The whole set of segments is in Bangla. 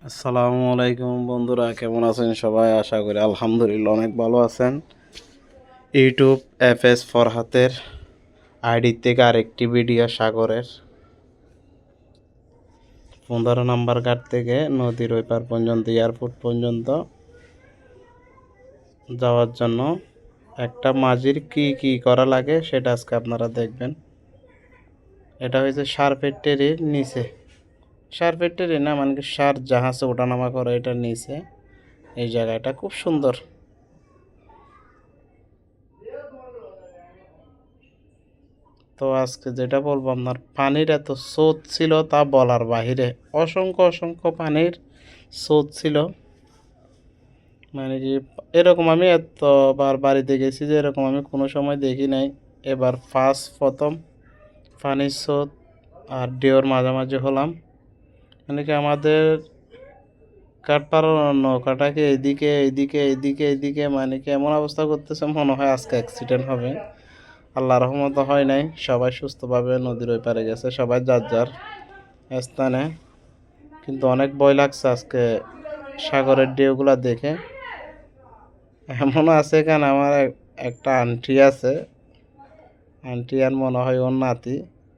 আসসালামু আলাইকুম বন্ধুরা, কেমন আছেন সবাই? আশা করি আলহামদুলিল্লাহ অনেক ভালো আছেন। ইউটিউব FS ফরহাতের আইডি থেকে আরেকটি ভিডিও সাগরের 15 নাম্বার ঘাট থেকে নদীর ওই পার পর্যন্ত এয়ারপোর্ট পর্যন্ত যাওয়ার জন্য একটা মাঝির কি করা লাগে সেটা আজকে আপনারা দেখবেন। এটা হয়েছে সার ফ্যাক্টরির নিচে, সার ফ্যাক্টরি না মানে সার জাহাজে ওঠানামা করে, এটার নিচে এই জায়গাটা খুব সুন্দর। তো আজকে যেটা বলবো, আপনার পানির এত স্রোত ছিল তা বলার বাহিরে, অসংখ্য অসংখ্য পানির স্রোত ছিল। মানে কি এরকম আমি এতবার বাড়িতে গেছি যে এরকম আমি কোনো সময় দেখি নাই। এবার প্রথম পানির স্রোত আর ঢেউর মাঝামাঝি হলাম। মানে কি আমাদের কাঠপাড়ার নৌকাটাকে এদিকে এদিকে এদিকে এদিকে মানে কি এমন অবস্থা করতেছে, মনে হয় আজকে অ্যাক্সিডেন্ট হবে। আল্লাহ রহমত হয় নাই, সবাই সুস্থভাবে নদীর ওই পারে গেছে, সবাই যার যার স্থানে। কিন্তু অনেক ভয় লাগছে আজকে সাগরের ঢেউগুলা দেখে। এমনও আছে কেন, আমার একটা আন্টি আছে, আন্টি আর মনে হয় ওর নাতি,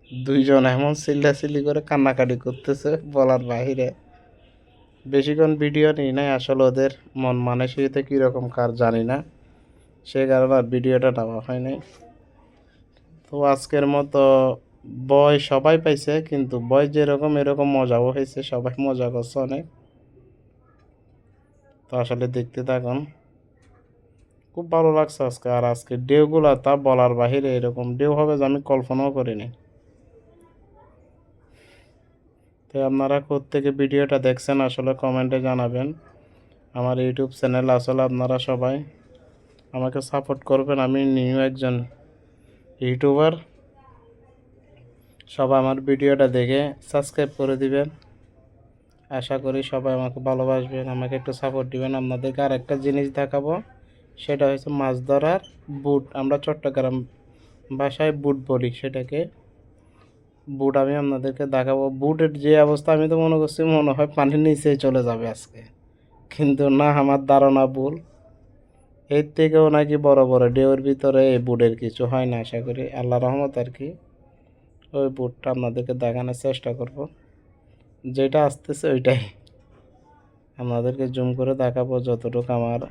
দুইজন এমন চিল্লাচিল্লি করে কান্নাকাটি করতেছে বলার বাহিরে। বেশিক্ষণ ভিডিও নিই নাই, আসলে ওদের মন মানসিকতা কীরকম কার জানি না, সে কারণে আর ভিডিওটা নেওয়া হয় নাই। তো আজকের মতো ভয় সবাই পাইছে, কিন্তু ভয় যেরকম এরকম মজাও হয়েছে, সবাই মজা করছে অনেক। তো আসলে দেখতে থাকুন, খুব ভালো লাগছে আজকে। আর আজকে ঢেউগুলা তা বলার বাহিরে, এরকম ঢেউ হবে যে আমি কল্পনাও করিনি। তো আপনারা কোত্থেকে ভিডিওটা দেখছেন আসলে কমেন্টে জানাবেন। আমার ইউটিউব চ্যানেল, আসলে আপনারা সবাই আমাকে সাপোর্ট করবেন। আমি নিউ একজন ইউটিউবার, সবাই আমার ভিডিওটা দেখে সাবস্ক্রাইব করে দিবেন। আশা করি সবাই আমাকে ভালোবাসবেন, আমাকে একটু সাপোর্ট দিবেন। আপনাদেরকে আর একটা জিনিস দেখাবো, সেটা হচ্ছে মাছ ধরার বুট। আমরা চট্টগ্রাম ভাষায় বুট বলি সেটাকে। বুট আমি আপনাদেরকে দেখাবো। বুটের যে অবস্থা, আমি তো মনে করছি মনে হয় পানির নিচেই চলে যাবে আজকে, কিন্তু না, আমার ধারণা ভুল। এর থেকেও নাকি বড় বড় ঢেউয়ের ভিতরে এই বুটের কিছু হয় না। আশা করি আল্লাহ রহমত আর কি, ওই বুটটা আপনাদেরকে দেখানোর চেষ্টা করব। যেটা আসতেছে ওইটাই আপনাদেরকে জুম করে দেখাবো, যতটুকু আমার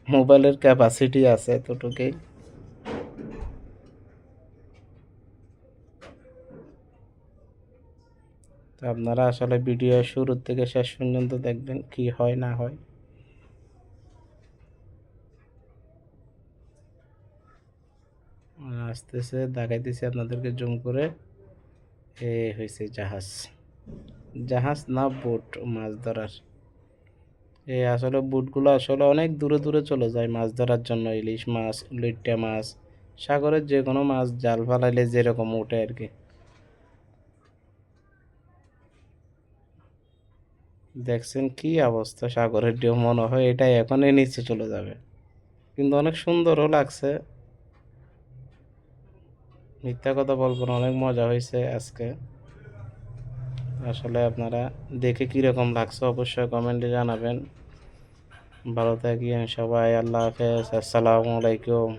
মোবাইলের ক্যাপাসিটি আছে এতটুকুই। তো আপনারা আসলে ভিডিও শুরু থেকে শেষ পর্যন্ত দেখবেন কি হয় না হয়। আসতেছে, দেখাইতেছি আপনাদেরকে জুম করে। এ হয়েছে জাহাজ, জাহাজ না বোট মাছ ধরার। এই আসলে বুটগুলো আসলে অনেক দূরে দূরে চলে যায় মাছ ধরার জন্য। ইলিশ মাছ, লইট্টা মাছ, সাগরের যে কোনো মাছ জাল ফালাইলে যেরকম ওঠে আর কি। দেখছেন কি অবস্থা সাগরের ঢেউ, মনে হয় এটাই এখনই নিচে চলে যাবে। কিন্তু অনেক সুন্দরও লাগছে, মিথ্যা কথা বলবো না, অনেক মজা হয়েছে আজকে। আসলে আপনারা দেখে কীরকম লাগছে অবশ্যই কমেন্টে জানাবেন। ভালো থাকি সবাই, আল্লাহ হাফেজ, আসসালামু আলাইকুম।